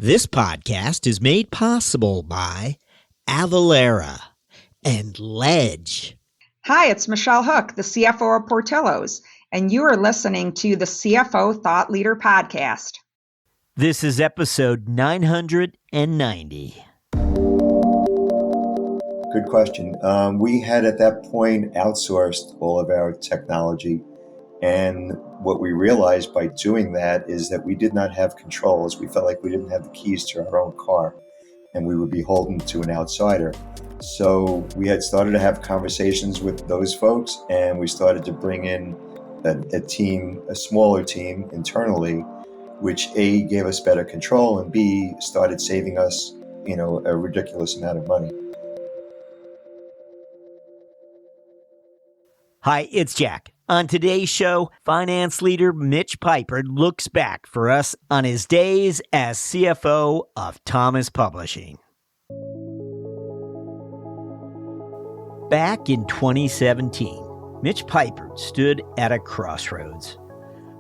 This podcast is made possible by Avalara and Ledge. Hi, it's Michelle Hook, the CFO of Portillo's, and you are listening to the CFO Thought Leader Podcast. This is episode 990. Good question. We had at that point outsourced all of our technology. And what we realized by doing that is that we did not have controls. We felt like we didn't have the keys to our own car and we were beholden to an outsider. So we had started to have conversations with those folks, and we started to bring in a smaller team internally, which A, gave us better control, and B, started saving us, a ridiculous amount of money. Hi, it's Jack. On today's show, finance leader Mitch Peipert looks back for us on his days as CFO of Thomas Publishing. Back in 2017, Mitch Peipert stood at a crossroads.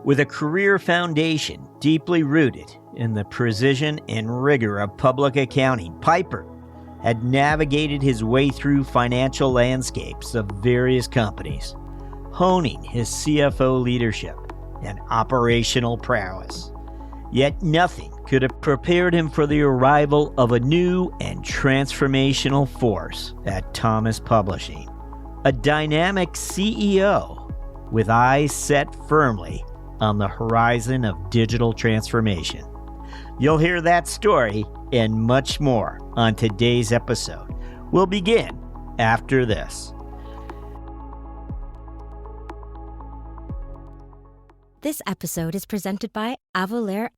With a career foundation deeply rooted in the precision and rigor of public accounting, Peipert had navigated his way through financial landscapes of various companies, honing his CFO leadership and operational prowess. Yet nothing could have prepared him for the arrival of a new and transformational force at Thomas Publishing, a dynamic CEO with eyes set firmly on the horizon of digital transformation. You'll hear that story and much more on today's episode. We'll begin after this. This episode is presented by Avalara.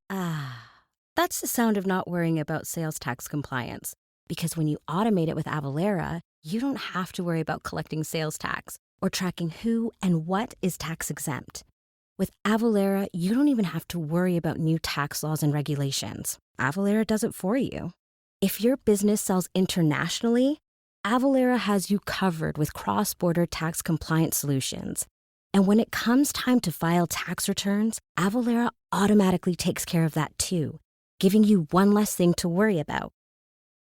That's the sound of not worrying about sales tax compliance. Because when you automate it with Avalara, you don't have to worry about collecting sales tax or tracking who and what is tax exempt. With Avalara, you don't even have to worry about new tax laws and regulations. Avalara does it for you. If your business sells internationally, Avalara has you covered with cross-border tax compliance solutions. And when it comes time to file tax returns, Avalara automatically takes care of that too, giving you one less thing to worry about.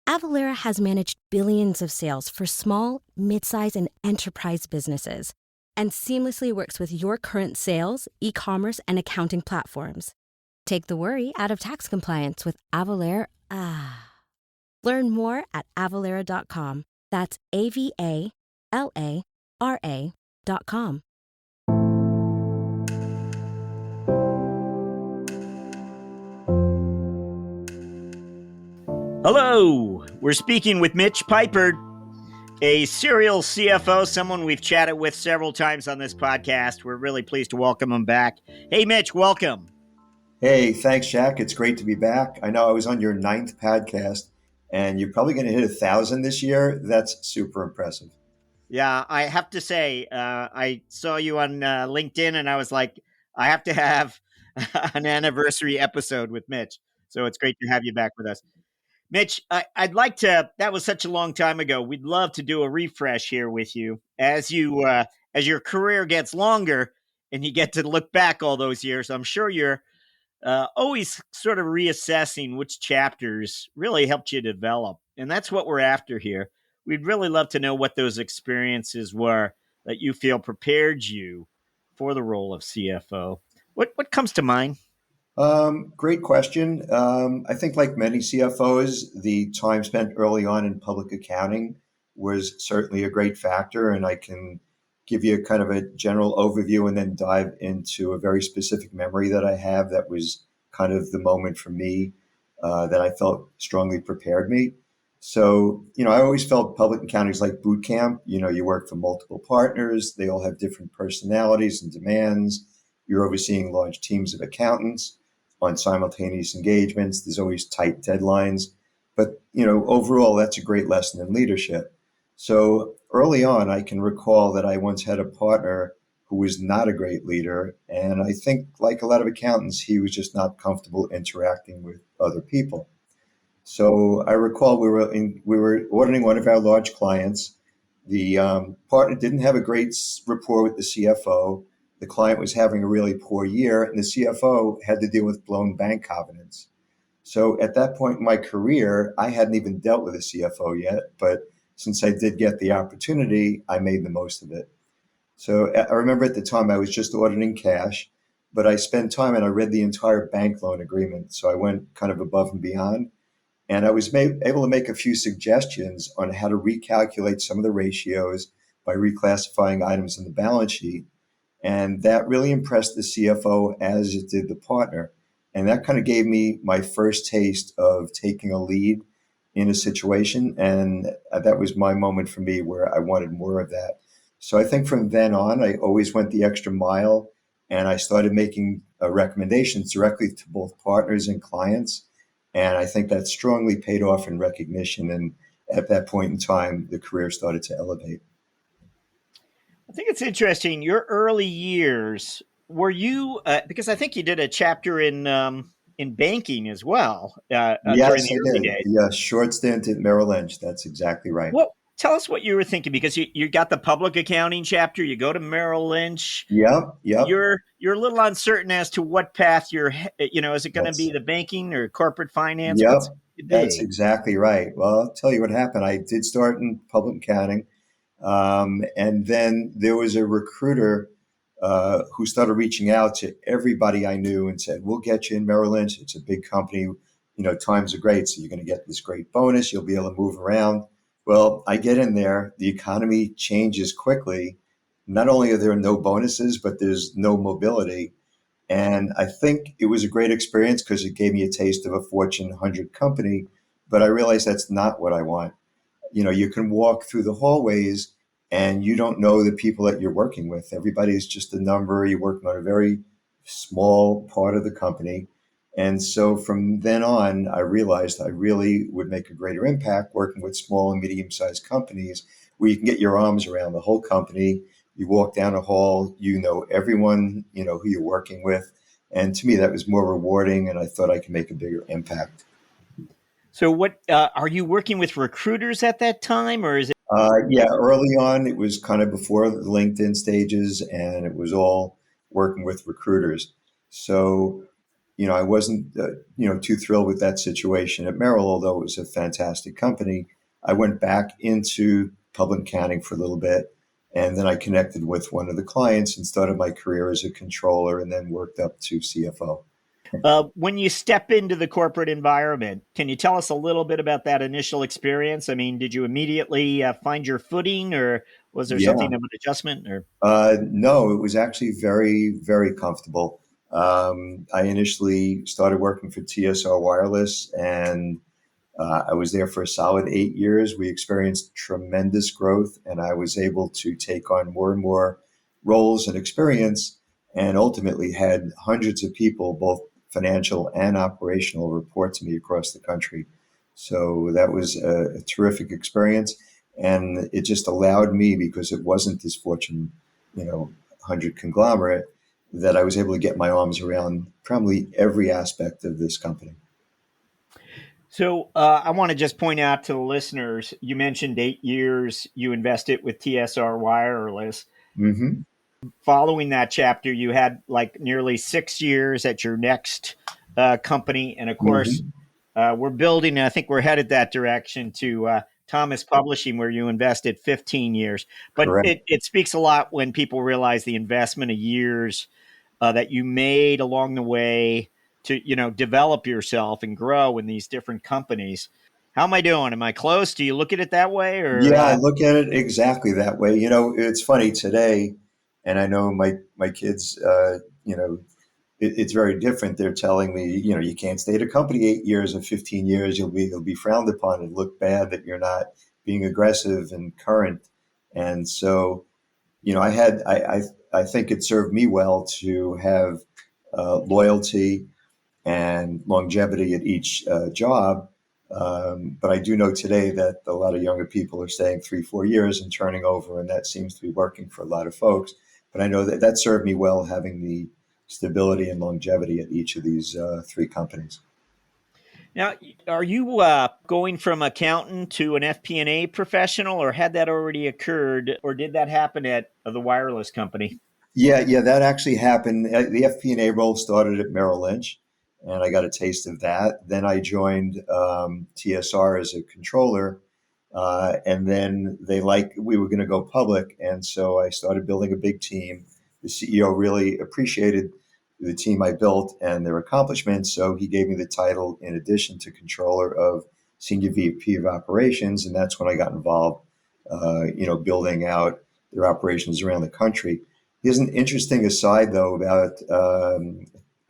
Avalara has managed billions of sales for small, mid-size, and enterprise businesses, and seamlessly works with your current sales, e-commerce, and accounting platforms. Take the worry out of tax compliance with Avalara. Learn more at avalara.com. That's AVALARA.com. Hello, we're speaking with Mitch Peipert, a serial CFO, someone we've chatted with several times on this podcast. We're really pleased to welcome him back. Hey, Mitch, welcome. Hey, thanks, Jack. It's great to be back. I know I was on your 9th podcast, and you're probably going to hit 1,000 this year. That's super impressive. Yeah, I have to say, I saw you on LinkedIn, and I was like, I have to have an anniversary episode with Mitch. So it's great to have you back with us. Mitch, I'd like to, that was such a long time ago. We'd love to do a refresh here with you as your career gets longer and you get to look back all those years. I'm sure you're always sort of reassessing which chapters really helped you develop. And that's what we're after here. We'd really love to know what those experiences were that you feel prepared you for the role of CFO. What comes to mind? Great question. I think like many CFOs, the time spent early on in public accounting was certainly a great factor. And I can give you kind of a general overview and then dive into a very specific memory that I have that was kind of the moment for me that I felt strongly prepared me. So, I always felt public accounting is like boot camp. You work for multiple partners. They all have different personalities and demands. You're overseeing large teams of accountants on simultaneous engagements. There's always tight deadlines. But, overall, that's a great lesson in leadership. So early on, I can recall that I once had a partner who was not a great leader. And I think, like a lot of accountants, he was just not comfortable interacting with other people. So I recall we were auditing one of our large clients. The partner didn't have a great rapport with the CFO. The client was having a really poor year, and the CFO had to deal with blown bank covenants. So at that point in my career, I hadn't even dealt with a CFO yet, but since I did get the opportunity, I made the most of it. So I remember at the time I was just auditing cash, but I spent time and I read the entire bank loan agreement. So I went kind of above and beyond. And I was able to make a few suggestions on how to recalculate some of the ratios by reclassifying items in the balance sheet. And that really impressed the CFO as it did the partner. And that kind of gave me my first taste of taking a lead in a situation. And that was my moment for me where I wanted more of that. So I think from then on, I always went the extra mile and I started making recommendations directly to both partners and clients. And I think that strongly paid off in recognition. And at that point in time, the career started to elevate. I think it's interesting. Your early years, were you, because I think you did a chapter in banking as well during Yes, the I early did. days. Yeah, short stint at Merrill Lynch. That's exactly right. Well, tell us what you were thinking, because you got the public accounting chapter, you go to Merrill Lynch. Yep, yep. You're a little uncertain as to what path is it going to be That's the banking or corporate finance? yep. What's it That's be? exactly right. Well, I'll tell you what happened. I did start in public accounting, and then there was a recruiter who started reaching out to everybody I knew and said, "We'll get you in Merrill Lynch. It's a big company. Times are great, so you're going to get this great bonus. You'll be able to move around." Well, I get in there. The economy changes quickly. Not only are there no bonuses, but there's no mobility. And I think it was a great experience because it gave me a taste of a Fortune 100 company. But I realized that's not what I want. You can walk through the hallways and you don't know the people that you're working with. Everybody's just a number. You're working on a very small part of the company. And so from then on, I realized I really would make a greater impact working with small and medium sized companies where you can get your arms around the whole company. You walk down a hall, you know everyone, who you're working with. And to me, that was more rewarding. And I thought I could make a bigger impact. So, what are you working with recruiters at that time, or is it? Yeah, early on, it was kind of before the LinkedIn stages, and it was all working with recruiters. So, I wasn't, too thrilled with that situation at Merrill, although it was a fantastic company. I went back into public accounting for a little bit, and then I connected with one of the clients and started my career as a controller, and then worked up to CFO. When you step into the corporate environment, can you tell us a little bit about that initial experience? I mean, did you immediately find your footing, or was there Yeah. something of an adjustment? Or No, it was actually very, very comfortable. I initially started working for TSR Wireless, and I was there for a solid 8 years. We experienced tremendous growth, and I was able to take on more and more roles and experience, and ultimately had hundreds of people, both financial and operational, report to me across the country. So that was a terrific experience, and it just allowed me, because it wasn't this Fortune, 100 conglomerate, that I was able to get my arms around probably every aspect of this company. so, I want to just point out to the listeners, you mentioned 8 years you invested with TSR Wireless. Hmm. Following that chapter, you had like nearly 6 years at your next company, and of course, Hmm. we're building. I think we're headed that direction to Thomas Publishing, where you invested 15 years. But Correct. it speaks a lot when people realize the investment of years that you made along the way to develop yourself and grow in these different companies. How am I doing? Am I close? Do you look at it that way, or Yeah, I look at it exactly that way. It's funny today, and I know my kids. It's very different. They're telling me, you can't stay at a company 8 years or 15 years. You'll be frowned upon and look bad that you're not being aggressive and current. And so, I think it served me well to have loyalty and longevity at each job. But I do know today that a lot of younger people are staying 3, 4 years and turning over, and that seems to be working for a lot of folks. But I know that that served me well, having the stability and longevity at each of these three companies. now are you going from accountant to an FP&A professional, or had that already occurred, or did that happen at the wireless company? Yeah, that actually happened. The FP&A role started at Merrill Lynch, and I got a taste of that. Then I joined TSR as a controller, and then we were going to go public, and so I started building a big team. The CEO really appreciated the team I built and their accomplishments, so he gave me the title in addition to controller of senior VP of operations, and that's when I got involved, building out their operations around the country. Here's an interesting aside, though, about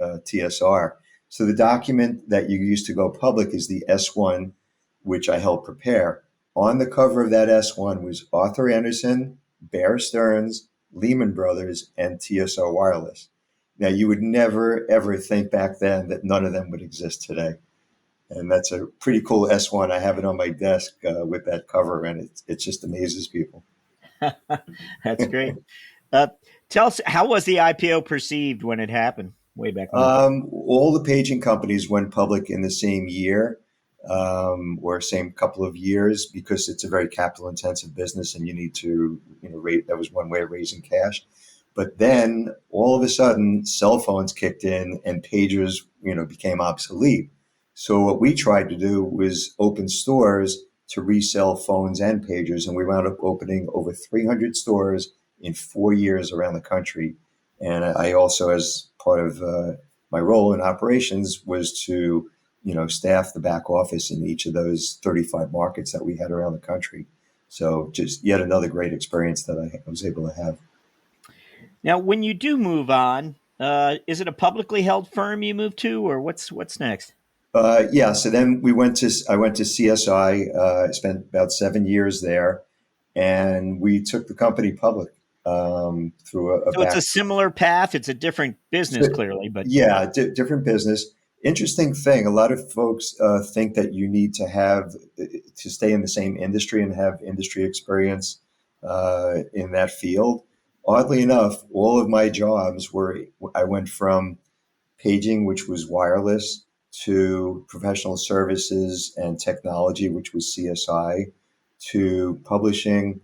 TSR. So the document that you use to go public is the S1, which I helped prepare. On the cover of that S1 was Arthur Andersen, Bear Stearns, Lehman Brothers, and TSR Wireless. Now, you would never, ever think back then that none of them would exist today. And that's a pretty cool S1. I have it on my desk with that cover, and it just amazes people. That's great. Tell us, how was the IPO perceived when it happened way back then? All the paging companies went public in the same year or same couple of years because it's a very capital intensive business and you need to, that was one way of raising cash. But then all of a sudden, cell phones kicked in and pagers, became obsolete. So what we tried to do was open stores to resell phones and pagers, and we wound up opening over 300 stores in 4 years around the country. And I also, as part of my role in operations, was to, staff the back office in each of those 35 markets that we had around the country. So just yet another great experience that I was able to have. Now, when you do move on, is it a publicly held firm you move to, or what's next? Yeah. So then I went to CSI, spent about 7 years there, and we took the company public through a So it's a similar path. It's a different business, clearly, but yeah, different business. Interesting thing. A lot of folks think that you need to stay in the same industry and have industry experience in that field. Oddly enough, all of my jobs I went from paging, which was wireless, to professional services and technology, which was CSI, to publishing,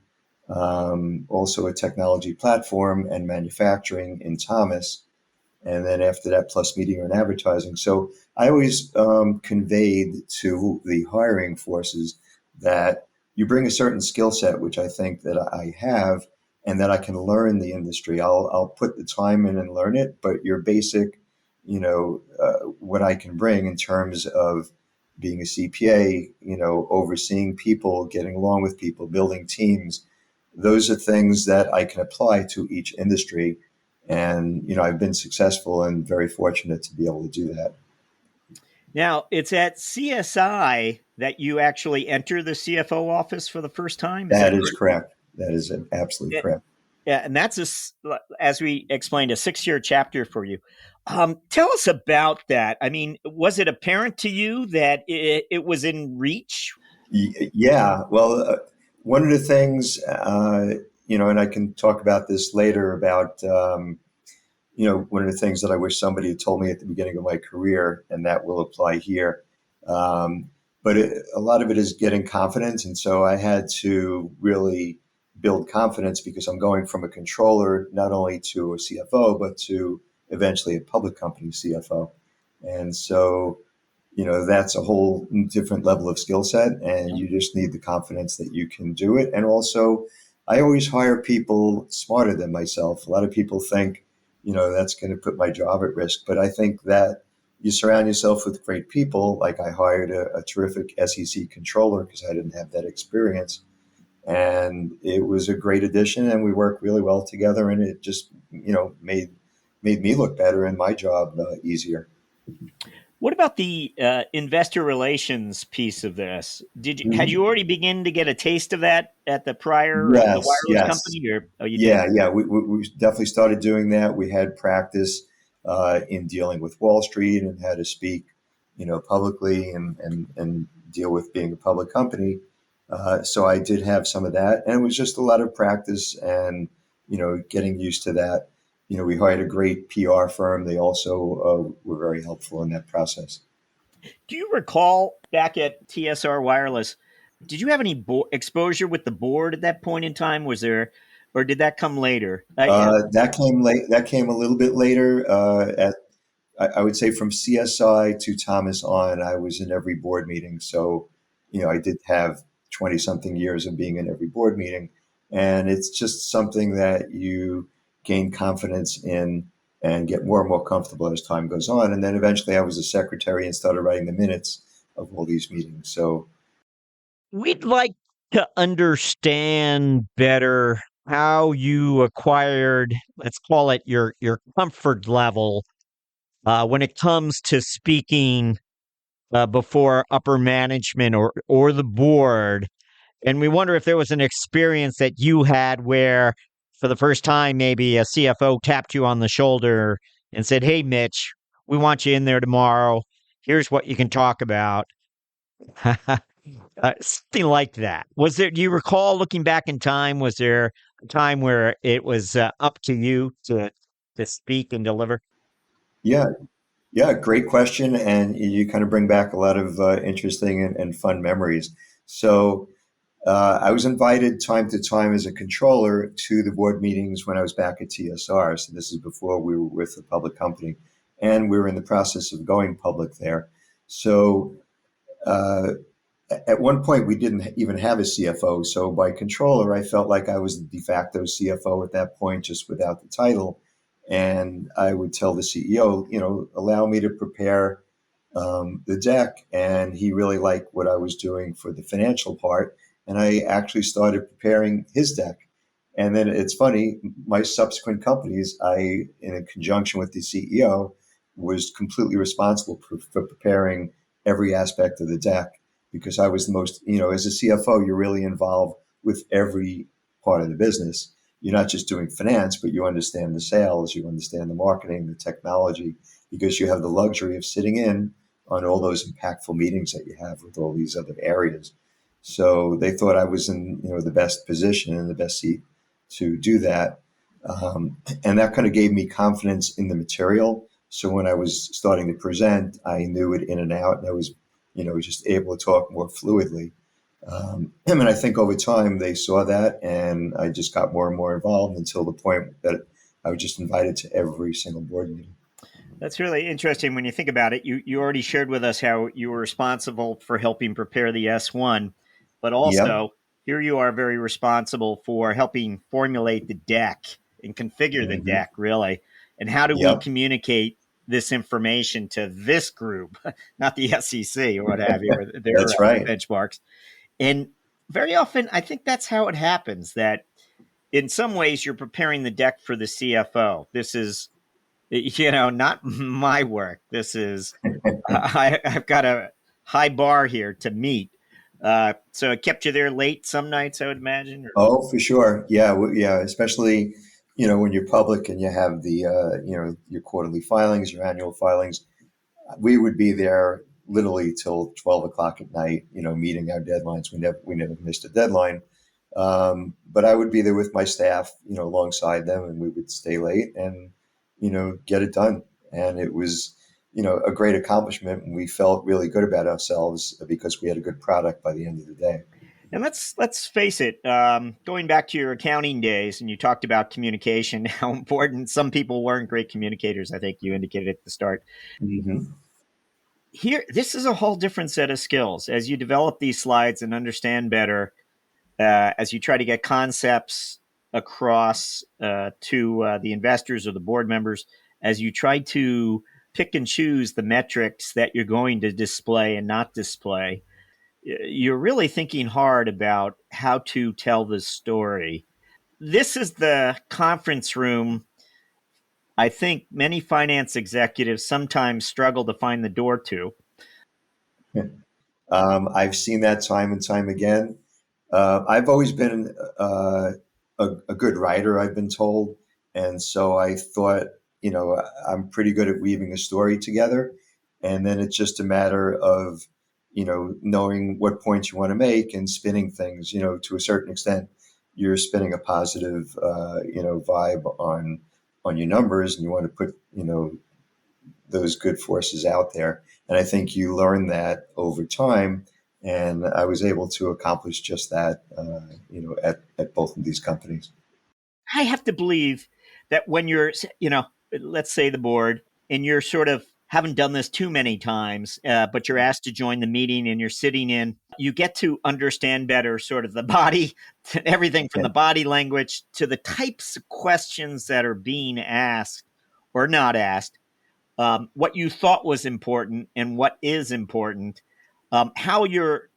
also a technology platform, and manufacturing in Thomas. And then after that, plus media and advertising. So I always conveyed to the hiring forces that you bring a certain skill set, which I think that I have, and that I can learn the industry. I'll put the time in and learn it, but your basic, what I can bring in terms of being a CPA, overseeing people, getting along with people, building teams, those are things that I can apply to each industry. And, I've been successful and very fortunate to be able to do that. Now, it's at CSI that you actually enter the CFO office for the first time? That is correct. That is absolutely correct. Yeah, and that's, as we explained, a 6-year chapter for you. Tell us about that. I mean, was it apparent to you that it was in reach? Yeah. Well, one of the things, and I can talk about this later about, one of the things that I wish somebody had told me at the beginning of my career, and that will apply here. But a lot of it is getting confidence. And so I had to really build confidence because I'm going from a controller, not only to a CFO, but to eventually a public company CFO. And so, that's a whole different level of skill set, and you just need the confidence that you can do it. And also, I always hire people smarter than myself. A lot of people think, that's going to put my job at risk. But I think that you surround yourself with great people. Like I hired a terrific SEC controller because I didn't have that experience. And it was a great addition, and we worked really well together. And it just, made me look better and my job easier. What about the investor relations piece of this? Had you already begun to get a taste of that at the prior the wireless company? Or you did? Yeah. We definitely started doing that. We had practice in dealing with Wall Street and how to speak, publicly and deal with being a public company. So I did have some of that, and it was just a lot of practice and getting used to that. We hired a great PR firm. They also were very helpful in that process. Do you recall back at TSR Wireless, did you have any exposure with the board at that point in time? Was there, or did that come later? That came late. That came a little bit later. I would say from CSI to Thomas on, I was in every board meeting. So, I did have 20 something years of being in every board meeting. And it's just something that you gain confidence in and get more and more comfortable as time goes on. And then eventually I was a secretary and started writing the minutes of all these meetings. So, We'd like to understand better how you acquired, let's call it your comfort level when it comes to speaking before upper management or the board. And we wonder if there was an experience that you had where, for the first time, maybe a CFO tapped you on the shoulder and said, "Hey, Mitch, we want you in there tomorrow. Here's what you can talk about." Something like that. Was there, do you recall looking back in time, was there a time where it was up to you to speak and deliver? yeah, yeah, great question. And you kind of bring back a lot of interesting and fun memories. So, I was invited time to time as a controller to the board meetings when I was back at TSR. So this is before we were with a public company, and we were in the process of going public there. So uh, at one point, we didn't even have a CFO. So by controller, I felt like I was the de facto CFO at that point, just without the title. And I would tell the CEO, allow me to prepare the deck, and he really liked what I was doing for the financial part. And I actually started preparing his deck. And then it's funny, my subsequent companies, in conjunction with the CEO, was completely responsible for preparing every aspect of the deck because I was the most, as a CFO, you're really involved with every part of the business. You're not just doing finance, but you understand the sales, you understand the marketing, the technology, because you have the luxury of sitting in on all those impactful meetings that you have with all these other areas. So they thought I was in, the best position and the best seat to do that. And that kind of gave me confidence in the material. So when I was starting to present, I knew it in and out, and I was, just able to talk more fluidly. And I think over time they saw that, and I just got more and more involved until the point that I was just invited to every single board meeting. That's really interesting when you think about it. You already shared with us how you were responsible for helping prepare the S1, but Yep, also here you are very responsible for helping formulate the deck and configure the hmm deck, really. And how do we yep, communicate this information to this group, not the SEC or what have you, or their that's right. benchmarks? And very often, I think that's how it happens, that in some ways you're preparing the deck for the CFO. This is, not my work. This is, I've got a high bar here to meet. So it kept you there late some nights, I would imagine. Oh, for sure. Yeah, yeah. Especially, when you're public and you have the, your quarterly filings, your annual filings. We would be there literally till 12 o'clock at night, meeting our deadlines. We never missed a deadline. But I would be there with my staff, alongside them, and we would stay late and, get it done. And it was, a great accomplishment. And we felt really good about ourselves because we had a good product by the end of the day. And let's face it. Going back to your accounting days, and you talked about communication, how important some people weren't great communicators. I think you indicated at the start. hmm Here, this is a whole different set of skills as you develop these slides and understand better. As you try to get concepts across to the investors or the board members, as you try to pick and choose the metrics that you're going to display and not display, you're really thinking hard about how to tell the story. This is the conference room I think many finance executives sometimes struggle to find the door to. I've seen that time and time again. I've always been a good writer, I've been told. And so I thought, I'm pretty good at weaving a story together. And then it's just a matter of, knowing what points you want to make and spinning things, to a certain extent. You're spinning a positive, vibe on your numbers, and you want to put, those good forces out there. And I think you learn that over time. And I was able to accomplish just that, at both of these companies. I have to believe that when you're, let's say the board, and you're sort of haven't done this too many times, but you're asked to join the meeting and you're sitting in, you get to understand better sort of the body, everything from the body language to the types of questions that are being asked or not asked, what you thought was important and what is important, how your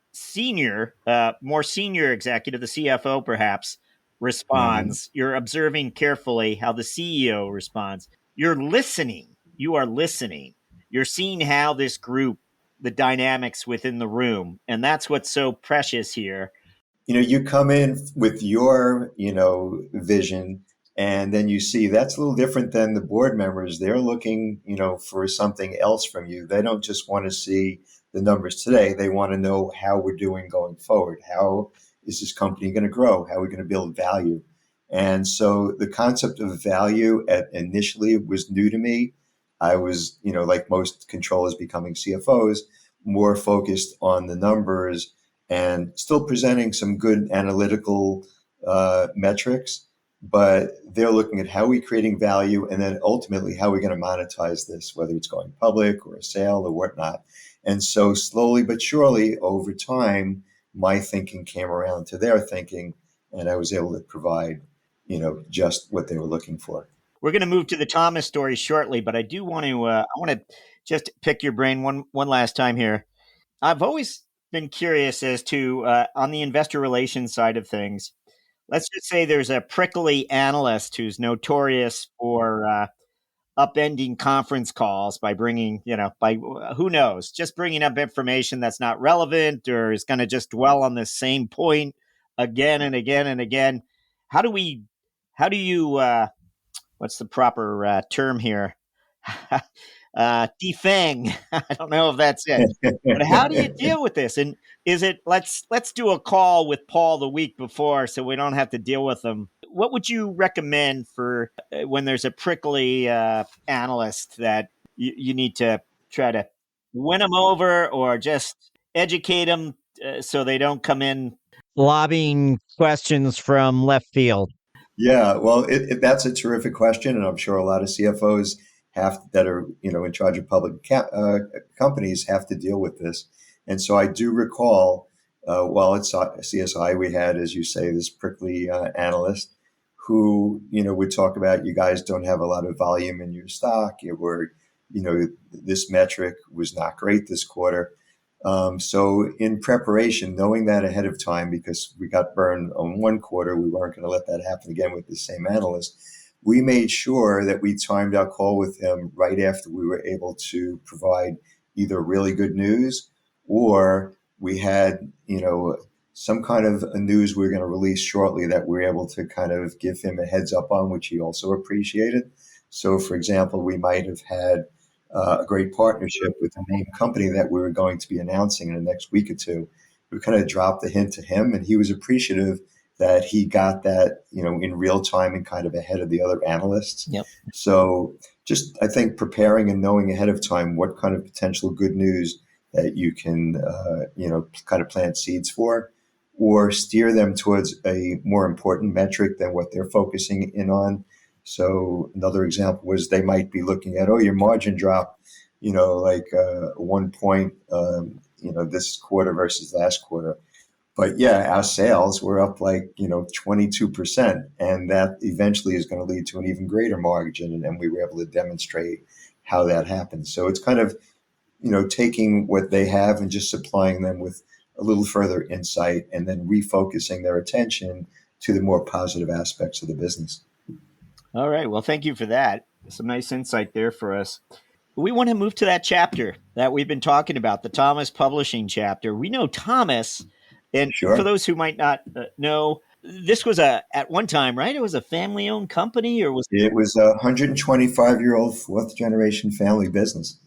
more senior executive, the CFO perhaps, responds. You're observing carefully how the CEO responds. You're listening. You are listening. You're seeing how this group, the dynamics within the room, and that's what's so precious here. You come in with your, vision, and then you see that's a little different than the board members. They're looking, for something else from you. They don't just want to see the numbers today. They want to know how we're doing going forward. How is this company going to grow? How are we going to build value? And so the concept of value initially was new to me. I was, like most controllers becoming CFOs, more focused on the numbers and still presenting some good analytical metrics, but they're looking at how we're creating value and then ultimately how we're going to monetize this, whether it's going public or a sale or whatnot. And so slowly but surely over time, my thinking came around to their thinking, and I was able to provide, just what they were looking for. We're going to move to the Thomas story shortly, but I do want to, I want to just pick your brain one last time here. I've always been curious as to, on the investor relations side of things, let's just say there's a prickly analyst who's notorious for upending conference calls by bringing, by who knows, just bringing up information that's not relevant or is going to just dwell on the same point again and again and again. How do you, what's the proper term here? Defang. I don't know if that's it. But how do you deal with this? And is it let's do a call with Paul the week before so we don't have to deal with them? What would you recommend for when there's a prickly analyst that you need to try to win them over or just educate them so they don't come in lobbing questions from left field? Yeah, well, that's a terrific question, and I'm sure a lot of CFOs that are in charge of public companies have to deal with this. And so I do recall, while at CSI, we had, as you say, this prickly analyst who would talk about, you guys don't have a lot of volume in your stock. This metric was not great this quarter. So in preparation, knowing that ahead of time, because we got burned on one quarter, we weren't going to let that happen again with the same analyst. We made sure that we timed our call with him right after we were able to provide either really good news or we had, some kind of a news we were going to release shortly that we were able to kind of give him a heads up on, which he also appreciated. So, for example, we might have had a great partnership with a name company that we were going to be announcing in the next week or two. We kind of dropped the hint to him, and he was appreciative that he got that, in real time and kind of ahead of the other analysts. Yep. So just, I think, preparing and knowing ahead of time what kind of potential good news that you can, kind of plant seeds for or steer them towards a more important metric than what they're focusing in on. So another example was they might be looking at, your margin dropped, like 1 point, this quarter versus last quarter. But yeah, our sales were up like, 22%. And that eventually is going to lead to an even greater margin. And we were able to demonstrate how that happened. So it's kind of, taking what they have and just supplying them with a little further insight and then refocusing their attention to the more positive aspects of the business. All right. Well, thank you for that. Some nice insight there for us. We want to move to that chapter that we've been talking about, the Thomas Publishing chapter. We know Thomas, and Sure. For those who might not know, this was at one time, right? It was a family-owned company, or was it was a 125-year-old fourth-generation family business.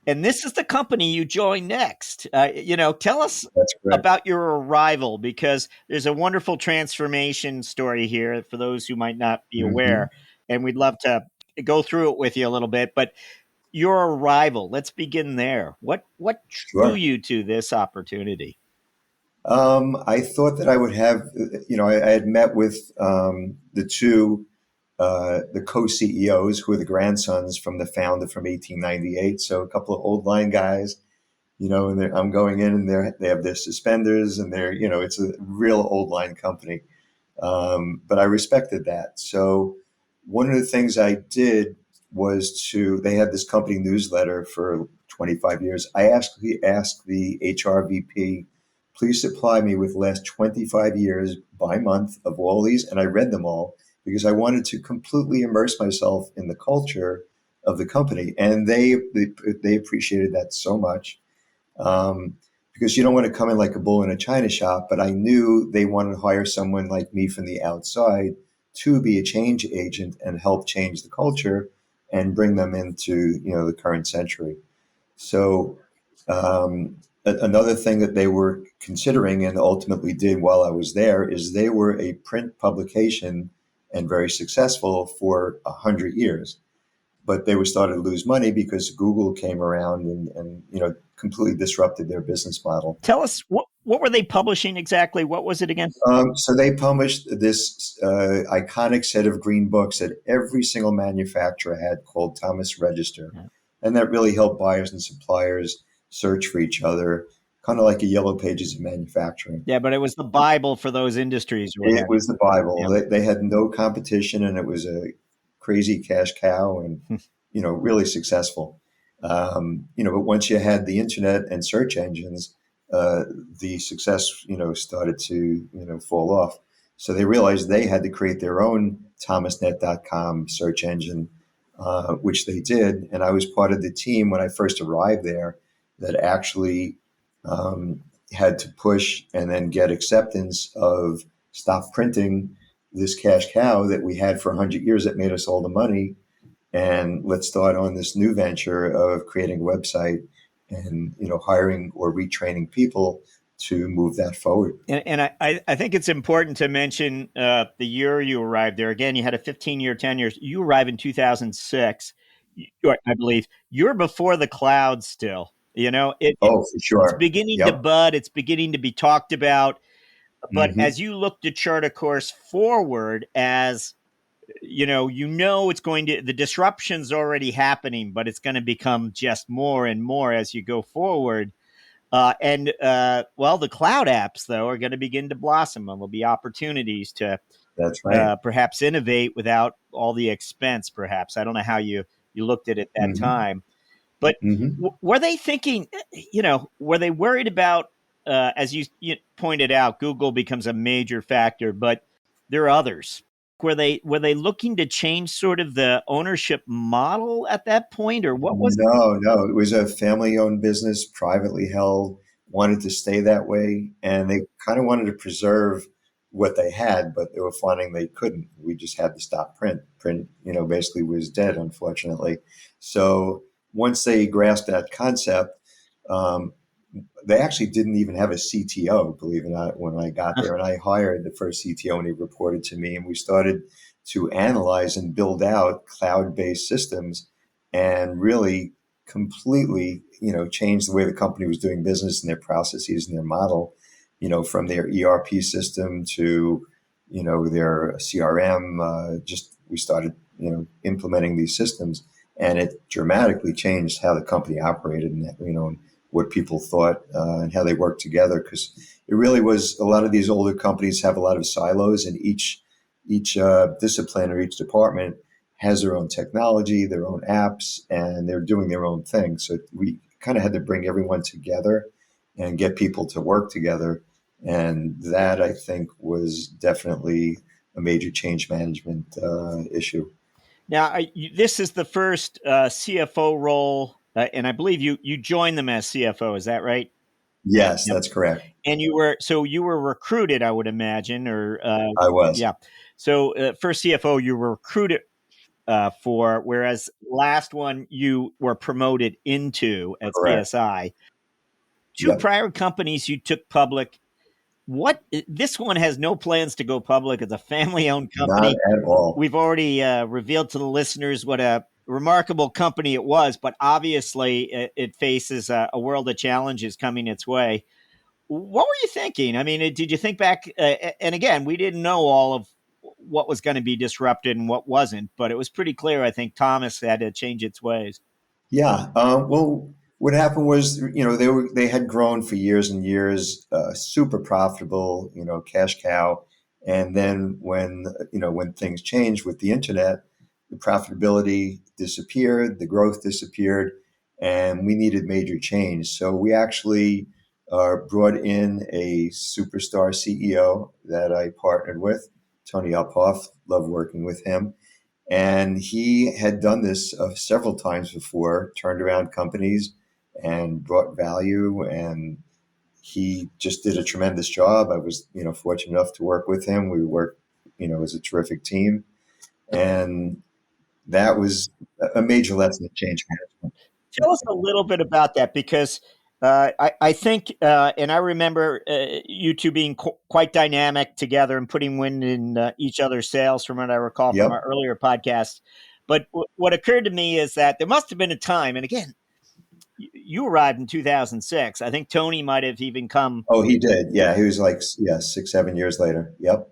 And this is the company you joined next. Tell us That's correct. about your arrival, because there's a wonderful transformation story here for those who might not be aware. And we'd love to go through it with you a little bit. But your arrival, let's begin there. What drew you to this opportunity? I thought that I would have, I had met with the two the co-CEOs, who are the grandsons from the founder from 1898. So a couple of old line guys, and I'm going in and they have their suspenders and it's a real old line company. But I respected that. So one of the things I did was they had this company newsletter for 25 years. I actually asked the HR VP, please supply me with the last 25 years by month of all these. And I read them all because I wanted to completely immerse myself in the culture of the company. And they appreciated that so much. Because you don't want to come in like a bull in a china shop, but I knew they wanted to hire someone like me from the outside to be a change agent and help change the culture and bring them into the current century. So another thing that they were considering and ultimately did while I was there is they were a print publication and very successful for 100 years. But they were starting to lose money because Google came around and completely disrupted their business model. Tell us, what were they publishing exactly? What was it again? So they published this iconic set of green books that every single manufacturer had called Thomas Register. Yeah. And that really helped buyers and suppliers search for each other, kind of like a yellow pages of manufacturing. Yeah, but it was the Bible for those industries. It was the Bible. Yeah. They had no competition, and it was a crazy cash cow and, really successful. But once you had the internet and search engines, the success, started to, fall off. So they realized they had to create their own thomasnet.com search engine, which they did. And I was part of the team when I first arrived there that actually had to push and then get acceptance of stop printing this cash cow that we had for 100 years that made us all the money. And let's start on this new venture of creating a website and, hiring or retraining people to move that forward. And I think it's important to mention the year you arrived there. Again, you had a 15-year tenure. You arrived in 2006, I believe. You're before the cloud still. For sure. It's beginning to bud. It's beginning to be talked about. But as you look to chart a course forward, as it's going to, the disruption's already happening, but it's going to become just more and more as you go forward. The cloud apps, though, are going to begin to blossom, and there'll be opportunities to That's right. Perhaps innovate without all the expense, perhaps. I don't know how you looked at it at that time. But were they thinking, were they worried about, as you pointed out, Google becomes a major factor, but there are others. Were they looking to change sort of the ownership model at that point, or what was No, it was a family-owned business, privately held, wanted to stay that way, and they kind of wanted to preserve what they had, but they were finding they couldn't. We just had to stop print. Print, basically was dead, unfortunately. So once they grasped that concept, they actually didn't even have a CTO, believe it or not, when I got there. And I hired the first CTO and he reported to me, and we started to analyze and build out cloud-based systems and really completely, change the way the company was doing business and their processes and their model, from their ERP system to, their CRM. We started, implementing these systems, and it dramatically changed how the company operated and, what people thought and how they worked together. Because it really was, a lot of these older companies have a lot of silos, and each discipline or each department has their own technology, their own apps, and they're doing their own thing. So we kind of had to bring everyone together and get people to work together. And that, I think, was definitely a major change management issue. Now, this is the first CFO role, and I believe you joined them as CFO. Is that right? Yes, that's correct. And you were recruited, I would imagine, or I was. Yeah. So first CFO you were recruited for, whereas last one you were promoted into at Correct. CSI. Two prior companies you took public. This one has no plans to go public. It's a family-owned company. Not at all. We've already revealed to the listeners what a remarkable company it was, but obviously it faces a world of challenges coming its way. What were you thinking? I mean, did you think back? And again, we didn't know all of what was going to be disrupted and what wasn't. But it was pretty clear, I think, Thomas had to change its ways. Yeah. Well, what happened was, they had grown for years and years, super profitable, cash cow. And then when things changed with the internet, the profitability disappeared, the growth disappeared, and we needed major change. So we actually brought in a superstar CEO that I partnered with, Tony Uphoff. Love working with him. And he had done this several times before, turned around companies and brought value. And he just did a tremendous job. I was, fortunate enough to work with him. We worked, as a terrific team. And that was a major lesson of change management. Tell us a little bit about that, because I think, and I remember you two being quite dynamic together and putting wind in each other's sails, from what I recall from our Yep. earlier podcast. But what occurred to me is that there must have been a time, and again, you arrived in 2006. I think Tony might have even come. Oh, he did. Yeah. He was like, 6, 7 years later. Yep.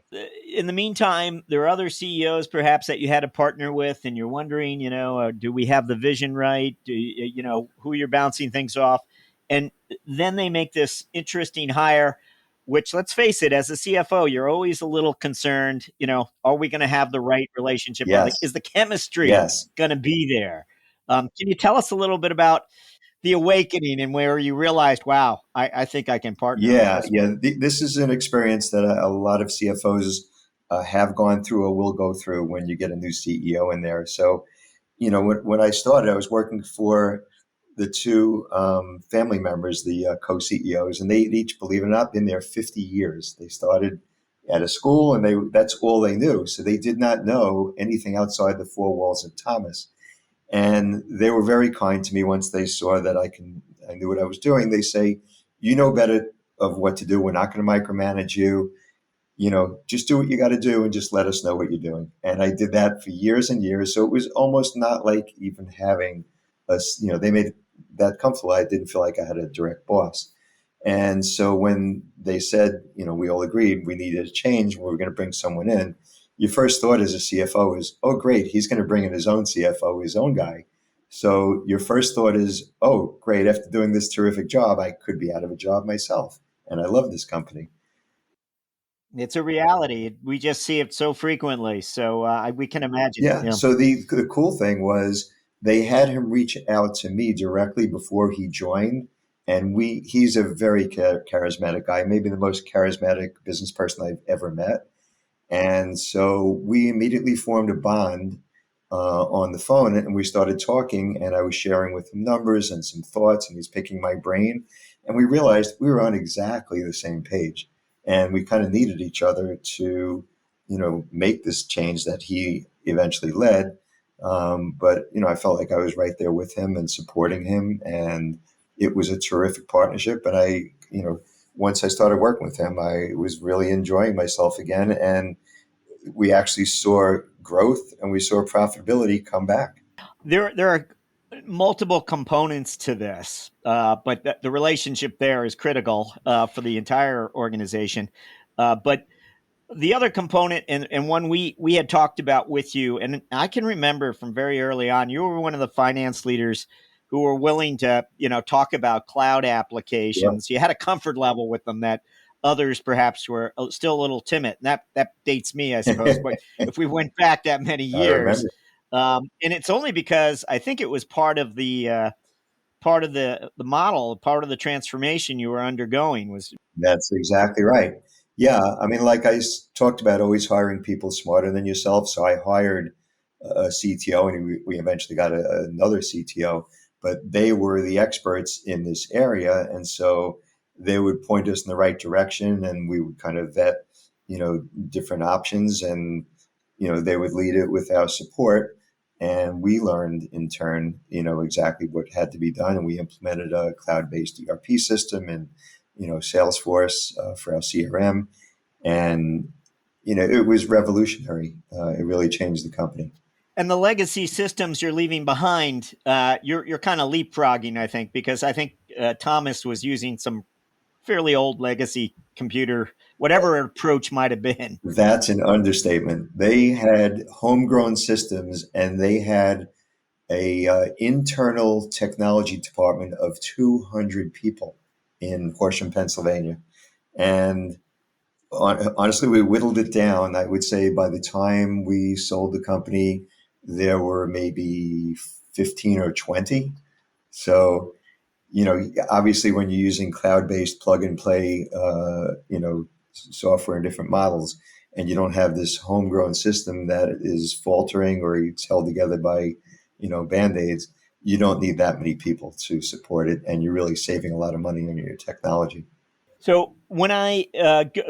In the meantime, there are other CEOs perhaps that you had to partner with, and you're wondering, do we have the vision right? Who you're bouncing things off. And then they make this interesting hire, which, let's face it, as a CFO, you're always a little concerned, are we going to have the right relationship? Yes. Is the chemistry Yes. going to be there? Can you tell us a little bit about the awakening and where you realized, wow, I think I can partner with Yeah, this yeah. one? This is an experience that a lot of CFOs have gone through or will go through when you get a new CEO in there. So, when I started, I was working for the two family members, the co-CEOs, and they each, believe it or not, been there 50 years. They started at a school, and that's all they knew. So they did not know anything outside the four walls of Thomas. And they were very kind to me once they saw that I knew what I was doing. They say, you know better of what to do. We're not going to micromanage you. Just do what you got to do and just let us know what you're doing. And I did that for years and years. So it was almost not like even having they made that comfortable. I didn't feel like I had a direct boss. And so when they said, we all agreed we needed a change, we were going to bring someone in, your first thought as a CFO is, oh, great, he's going to bring in his own CFO, his own guy. So your first thought is, oh, great, after doing this terrific job, I could be out of a job myself. And I love this company. It's a reality. We just see it so frequently. So we can imagine. Yeah. Yeah. So the cool thing was they had him reach out to me directly before he joined. And he's a very charismatic guy, maybe the most charismatic business person I've ever met. And so we immediately formed a bond on the phone, and we started talking, and I was sharing with him numbers and some thoughts, and he's picking my brain. And we realized we were on exactly the same page, and we kind of needed each other to, make this change that he eventually led. But, I felt like I was right there with him and supporting him, and it was a terrific partnership. And once I started working with him, I was really enjoying myself again. And we actually saw growth and we saw profitability come back. There are multiple components to this, but the relationship there is critical for the entire organization. But the other component, and one we had talked about with you, and I can remember from very early on, you were one of the finance leaders who were willing to, talk about cloud Yep. applications. You had a comfort level with them that others perhaps were still a little timid. And that dates me, I suppose. But if we went back that many I years, remember. and it's only because I think it was part of the model, part of the transformation you were undergoing was. That's exactly right. Yeah. I mean, like talked about always hiring people smarter than yourself. So I hired a CTO, and we eventually got another CTO, but they were the experts in this area. And so they would point us in the right direction, and we would kind of vet, different options, and, they would lead it with our support. And we learned in turn, exactly what had to be done. And we implemented a cloud-based ERP system and, Salesforce for our CRM. And, it was revolutionary. It really changed the company. And the legacy systems you're leaving behind, you're kind of leapfrogging, I think, because I think Thomas was using some fairly old legacy computer, whatever approach might have been. That's an understatement. They had homegrown systems, and they had a internal technology department of 200 people in Horsham, Pennsylvania. And honestly, we whittled it down. I would say by the time we sold the company, there were maybe 15 or 20. So, obviously when you're using cloud-based plug and play, software in different models, and you don't have this homegrown system that is faltering or it's held together by, band-aids, you don't need that many people to support it. And you're really saving a lot of money on your technology. So when I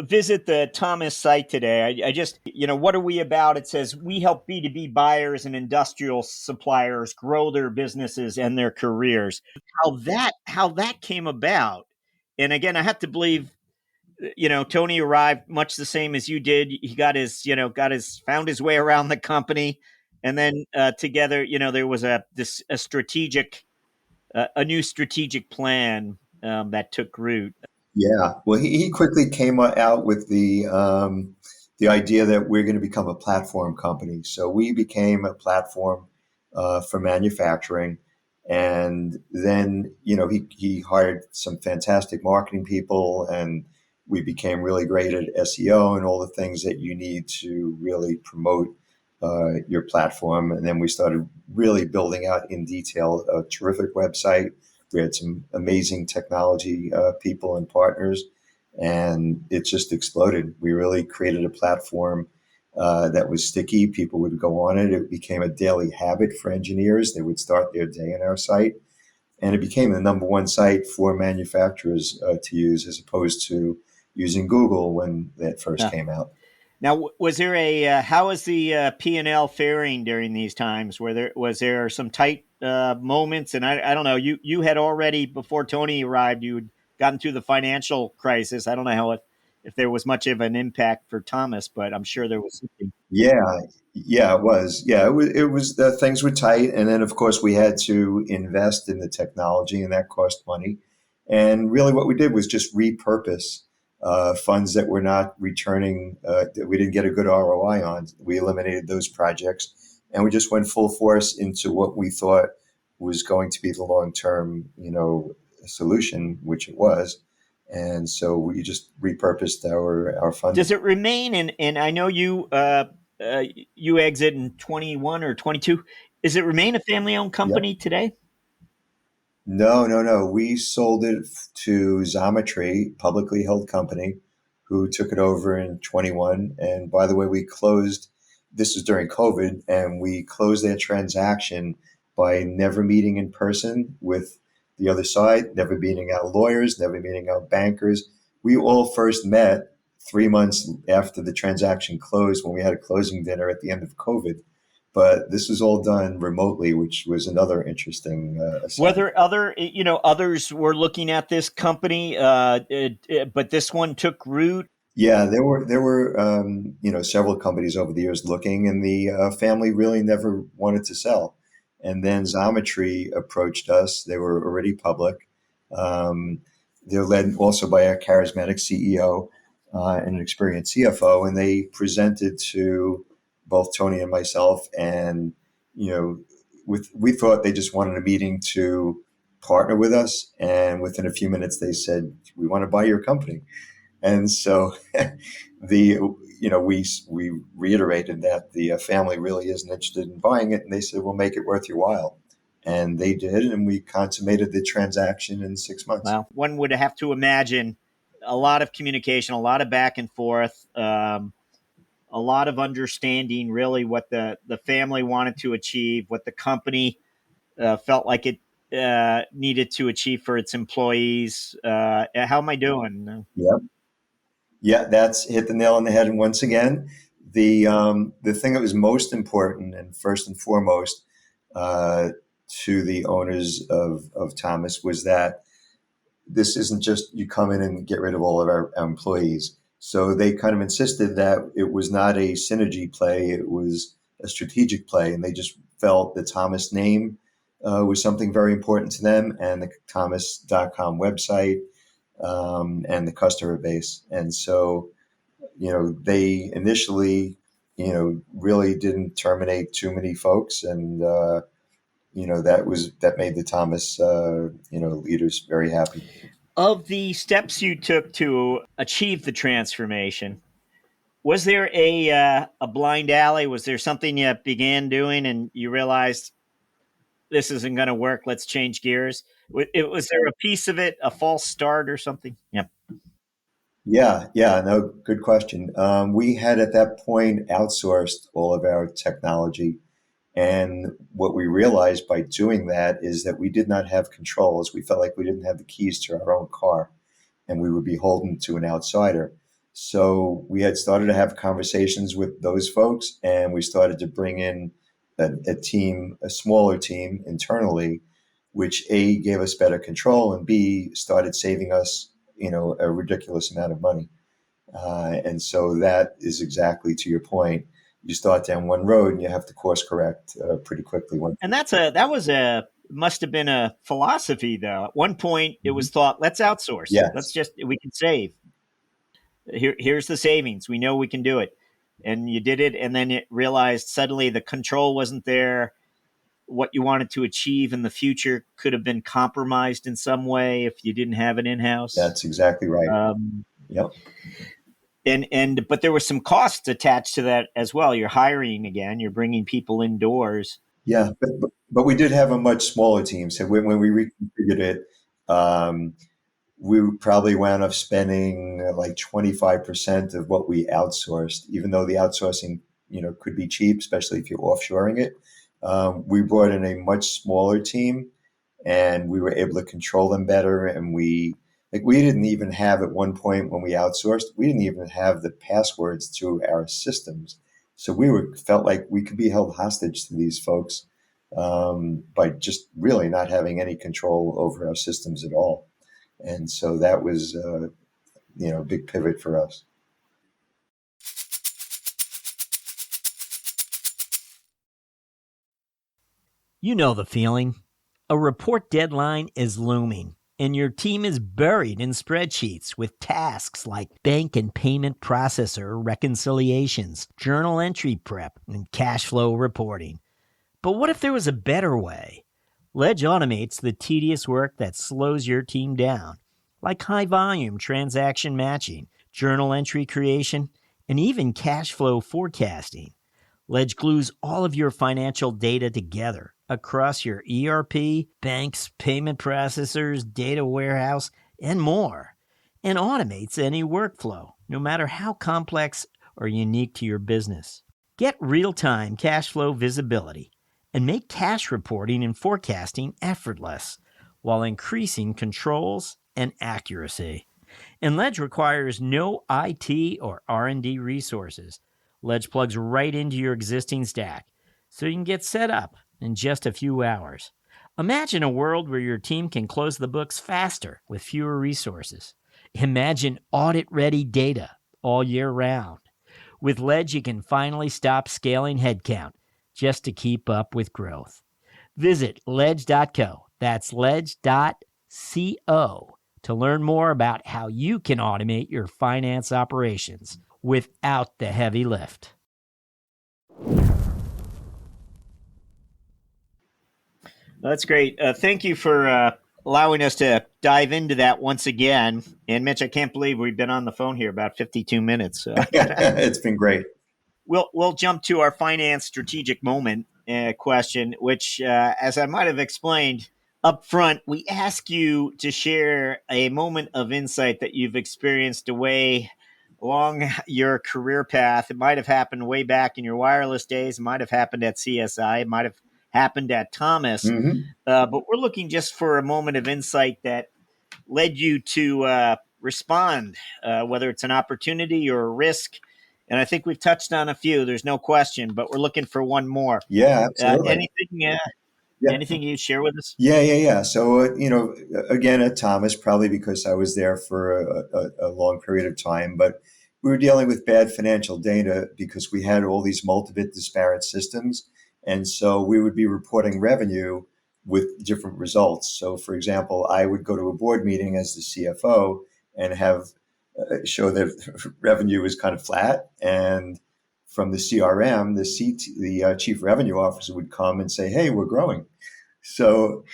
visit the Thomas site today, I just, what are we about? It says we help B2B buyers and industrial suppliers grow their businesses and their careers. How that came about. And again, I have to believe, Tony arrived much the same as you did. He found his way around the company. And then together, there was a new strategic plan that took root. Yeah, well, he quickly came out with the idea that we're going to become a platform company. So we became a platform for manufacturing, and then he hired some fantastic marketing people, and we became really great at SEO and all the things that you need to really promote your platform. And then we started really building out in detail a terrific website. We had some amazing technology people and partners, and it just exploded. We really created a platform that was sticky. People would go on it. It became a daily habit for engineers. They would start their day on our site, and it became the number one site for manufacturers to use, as opposed to using Google when that first came out. Now, was there how was the P&L faring during these times? Was there some tight moments? And I don't know, you had already, before Tony arrived, you had gotten through the financial crisis. I don't know if there was much of an impact for Thomas, but I'm sure there was something. Yeah, it was. Yeah, it was things were tight. And then, of course, we had to invest in the technology, and that cost money. And really what we did was just repurpose funds that were not returning, that we didn't get a good ROI on. We eliminated those projects, and we just went full force into what we thought was going to be the long-term, solution, which it was. And so we just repurposed our funding. Does it remain? And I know you exit in 21 or 22. Does it remain a family-owned company today? No. We sold it to Xometry, publicly held company, who took it over in 21. And by the way, this was during COVID, and we closed that transaction by never meeting in person with the other side, never meeting our lawyers, never meeting our bankers. We all first met 3 months after the transaction closed, when we had a closing dinner at the end of COVID. But this was all done remotely, which was another interesting whether others were looking at this company, but this one took root. Yeah, there were several companies over the years looking, and the family really never wanted to sell. And then Xometry approached us. They were already public. They're led also by a charismatic CEO and an experienced CFO, and they presented to both Tony and myself, and we thought they just wanted a meeting to partner with us. And within a few minutes, they said, "We want to buy your company." And so we reiterated that the family really isn't interested in buying it, and they said, "We'll make it worth your while." And they did, and we consummated the transaction in 6 months. Wow. One would have to imagine a lot of communication, a lot of back and forth, a lot of understanding really what the family wanted to achieve, what the company felt like it needed to achieve for its employees. How am I doing? Yeah, that's hit the nail on the head. And once again, the thing that was most important and first and foremost to the owners of Thomas was that this isn't just you come in and get rid of all of our employees. So they kind of insisted that it was not a synergy play, it was a strategic play. And they just felt the Thomas name was something very important to them, and the Thomas.com website. and the customer base. And so, they initially, really didn't terminate too many folks. And, that made the Thomas, leaders very happy. Of the steps you took to achieve the transformation, was there a blind alley? Was there something you began doing and you realized this isn't going to work? Let's change gears. Was there a piece of it, a false start or something? Yeah. Yeah, no, good question. We had at that point outsourced all of our technology. And what we realized by doing that is that we did not have controls. We felt like we didn't have the keys to our own car and we were beholden to an outsider. So we had started to have conversations with those folks and we started to bring in a team, a smaller team internally, which A, gave us better control and B, started saving us, a ridiculous amount of money. And so that is exactly to your point. You start down one road and you have to course correct pretty quickly. And must have been a philosophy though. At one point it was thought, let's outsource. Yes. We can save. Here's the savings. We know we can do it. And you did it. And then it realized suddenly the control wasn't there. What you wanted to achieve in the future could have been compromised in some way if you didn't have it in-house. That's exactly right. Yep. But there were some costs attached to that as well. You're hiring again. You're bringing people indoors. Yeah, but we did have a much smaller team. So when we reconfigured it, we probably wound up spending like 25% of what we outsourced, even though the outsourcing, could be cheap, especially if you're offshoring it. We brought in a much smaller team and we were able to control them better. And we didn't even have at one point when we outsourced, we didn't even have the passwords to our systems. So felt like we could be held hostage to these folks by just really not having any control over our systems at all. And so that was, a big pivot for us. You know the feeling. A report deadline is looming, and your team is buried in spreadsheets with tasks like bank and payment processor reconciliations, journal entry prep, and cash flow reporting. But what if there was a better way? Ledge automates the tedious work that slows your team down, like high-volume transaction matching, journal entry creation, and even cash flow forecasting. Ledge glues all of your financial data together across your ERP, banks, payment processors, data warehouse, and more, and automates any workflow, no matter how complex or unique to your business. Get real-time cash flow visibility and make cash reporting and forecasting effortless while increasing controls and accuracy. And Ledge requires no IT or R&D resources. Ledge plugs right into your existing stack, so you can get set up in just a few hours. Imagine a world where your team can close the books faster with fewer resources. Imagine audit-ready data all year round. With Ledge, you can finally stop scaling headcount just to keep up with growth. Visit ledge.co. That's ledge.co to learn more about how you can automate your finance operations without the heavy lift. That's great. Thank you for allowing us to dive into that once again. And Mitch, I can't believe we've been on the phone here about 52 minutes. So. It's been great. We'll jump to our finance strategic moment question, which, as I might have explained up front, we ask you to share a moment of insight that you've experienced away along your career path. It might have happened way back in your wireless days. It might have happened at CSI. It might have happened at Thomas. Mm-hmm. But we're looking just for a moment of insight that led you to respond, whether it's an opportunity or a risk. And I think we've touched on a few. There's no question, but we're looking for one more. Yeah, absolutely. Anything you'd share with us? Yeah. So, again, at Thomas, probably because I was there for a long period of time, but we were dealing with bad financial data because we had all these multiple disparate systems. And so we would be reporting revenue with different results. So, for example, I would go to a board meeting as the CFO and have show that revenue was kind of flat, and from the CRM, the chief revenue officer would come and say, "Hey, we're growing." So,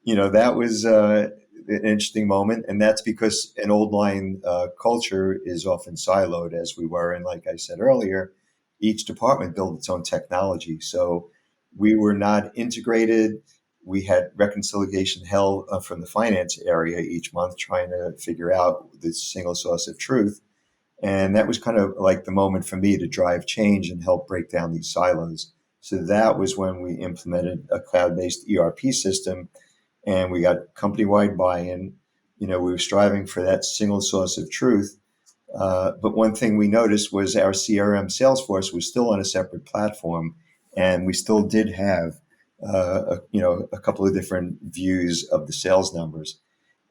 that was an interesting moment, and that's because an old line culture is often siloed, as we were, and like I said earlier, each department built its own technology. So we were not integrated. We had reconciliation hell from the finance area each month, trying to figure out the single source of truth. And that was kind of like the moment for me to drive change and help break down these silos. So that was when we implemented a cloud-based ERP system, and we got company-wide buy-in. We were striving for that single source of truth. But one thing we noticed was our CRM Salesforce was still on a separate platform, and we still did have a couple of different views of the sales numbers.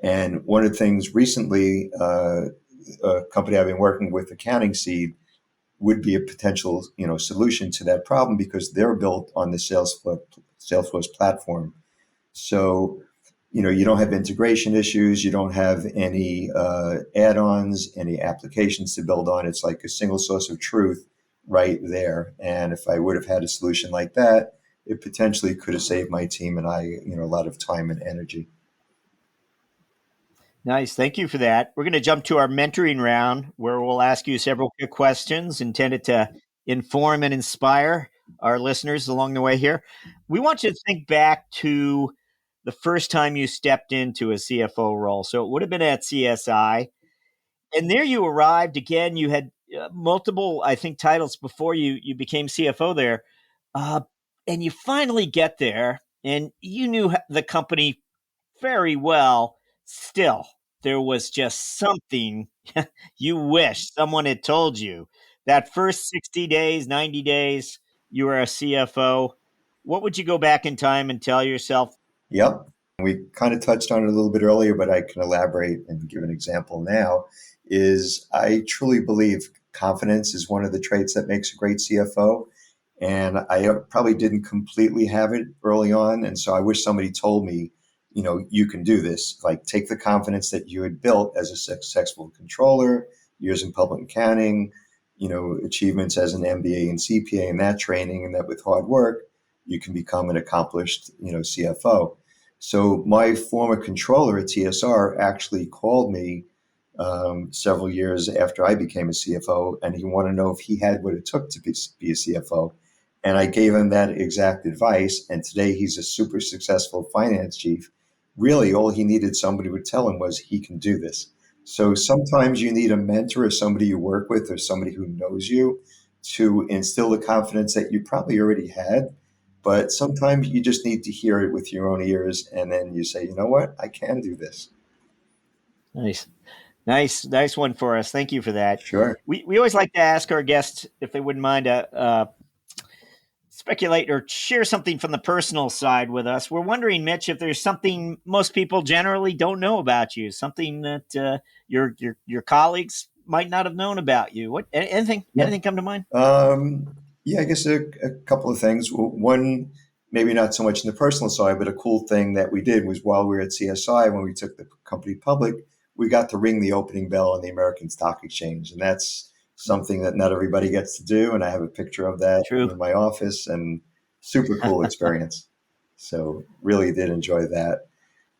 And one of the things recently, a company I've been working with, Accounting Seed, would be a potential solution to that problem because they're built on the Salesforce platform. So you don't have integration issues. You don't have any add-ons, any applications to build on. It's like a single source of truth right there. And if I would have had a solution like that, it potentially could have saved my team and I, a lot of time and energy. Nice. Thank you for that. We're going to jump to our mentoring round where we'll ask you several quick questions intended to inform and inspire our listeners along the way here. We want you to think back to the first time you stepped into a CFO role. So it would have been at CSI. And there you arrived. Again, you had multiple, I think, titles before you became CFO there. And you finally get there and you knew the company very well. Still, there was just something you wish someone had told you. That first 60 days, 90 days, you were a CFO. What would you go back in time and tell yourself? Yep. We kind of touched on it a little bit earlier, but I can elaborate and give an example now. Is I truly believe confidence is one of the traits that makes a great CFO. And I probably didn't completely have it early on. And so I wish somebody told me, you can do this. Like, take the confidence that you had built as a successful controller, years in public accounting, achievements as an MBA and CPA and that training, and that with hard work, you can become an accomplished, CFO. So my former controller at TSR actually called me several years after I became a CFO, and he wanted to know if he had what it took to be a CFO. And I gave him that exact advice. And today he's a super successful finance chief. Really, all he needed somebody would tell him was he can do this. So sometimes you need a mentor or somebody you work with or somebody who knows you to instill the confidence that you probably already had. But sometimes you just need to hear it with your own ears. And then you say, you know what, I can do this. Nice one for us. Thank you for that. Sure. We always like to ask our guests if they wouldn't mind speculate or share something from the personal side with us. We're wondering, Mitch, if there's something most people generally don't know about you, something that your colleagues might not have known about you. Anything come to mind? Yeah, I guess a couple of things. One, maybe not so much in the personal side, but a cool thing that we did was while we were at CSI, when we took the company public, we got to ring the opening bell on the American Stock Exchange. And that's something that not everybody gets to do. And I have a picture of that in my office, and super cool experience. So really did enjoy that.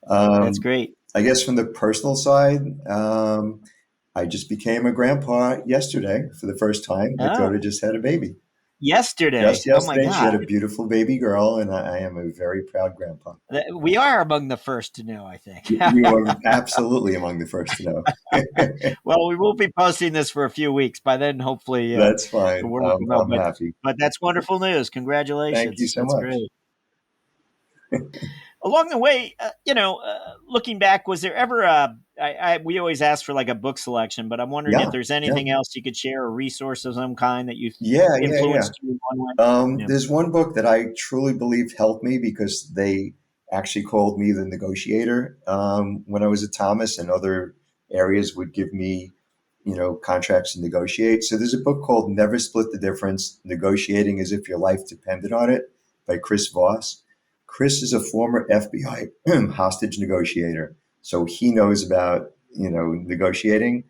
That's great. I guess from the personal side, I just became a grandpa yesterday for the first time. My daughter just had a baby. Yesterday. Just yesterday. Oh my God. She had a beautiful baby girl, and I am a very proud grandpa. We are among the first to know, I think. You are absolutely among the first to know. Well, we will be posting this for a few weeks. By then, hopefully. That's fine. I'm happy. But that's wonderful news. Congratulations. Thank you so much. Great. Along the way, looking back, was there ever we always ask for like a book selection, but I'm wondering if there's anything else you could share, a resource of some kind that you've influenced you in one way? There's one book that I truly believe helped me because they actually called me the negotiator when I was at Thomas, and other areas would give me, contracts to negotiate. So there's a book called Never Split the Difference, Negotiating as If Your Life Depended on It by Chris Voss. Chris is a former FBI hostage negotiator, so he knows about, negotiating.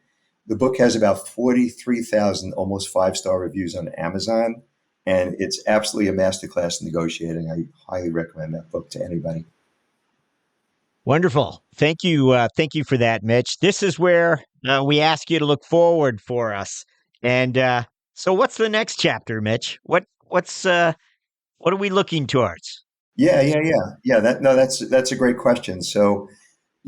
The book has about 43,000 almost five-star reviews on Amazon, and it's absolutely a masterclass in negotiating. I highly recommend that book to anybody. Wonderful. Thank you. Thank you for that, Mitch. This is where we ask you to look forward for us. And so, what's the next chapter, Mitch? What are we looking towards? Yeah. That's a great question. So,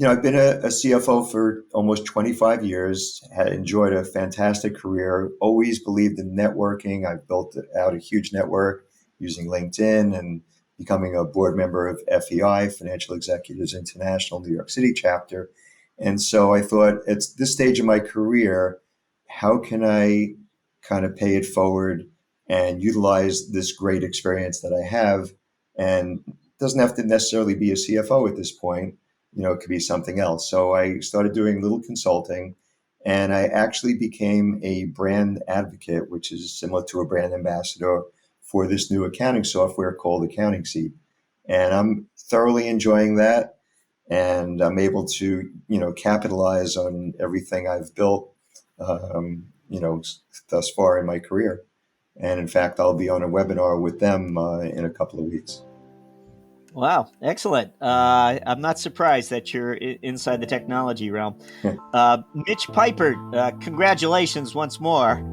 I've been a CFO for almost 25 years, had enjoyed a fantastic career, always believed in networking. I've built out a huge network using LinkedIn and becoming a board member of FEI, Financial Executives International, New York City chapter. And so I thought, at this stage of my career, how can I kind of pay it forward and utilize this great experience that I have? And it doesn't have to necessarily be a CFO at this point. It could be something else. So I started doing little consulting, and I actually became a brand advocate, which is similar to a brand ambassador for this new accounting software called Accounting Seat. And I'm thoroughly enjoying that. And I'm able to, capitalize on everything I've built, thus far in my career. And in fact, I'll be on a webinar with them in a couple of weeks. Wow, excellent. I'm not surprised that you're inside the technology realm. Mitch Peipert, congratulations once more.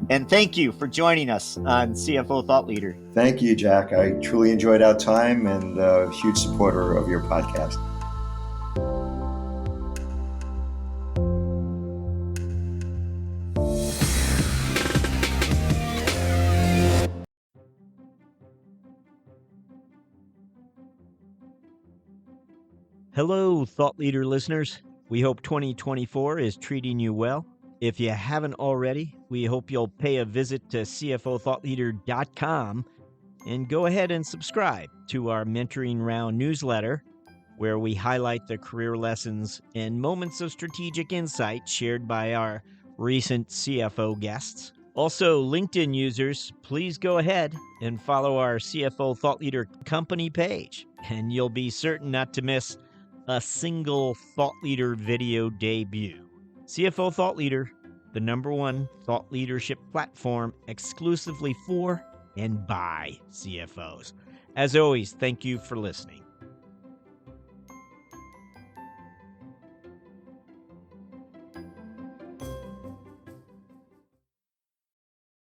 And thank you for joining us on CFO Thought Leader. Thank you, Jack. I truly enjoyed our time and a huge supporter of your podcast. Hello, Thought Leader listeners. We hope 2024 is treating you well. If you haven't already, we hope you'll pay a visit to cfothoughtleader.com and go ahead and subscribe to our Mentoring Round newsletter, where we highlight the career lessons and moments of strategic insight shared by our recent CFO guests. Also, LinkedIn users, please go ahead and follow our CFO Thought Leader company page, and you'll be certain not to miss a single Thought Leader video debut. CFO Thought Leader, the #1 thought leadership platform exclusively for and by CFOs. As always, thank you for listening.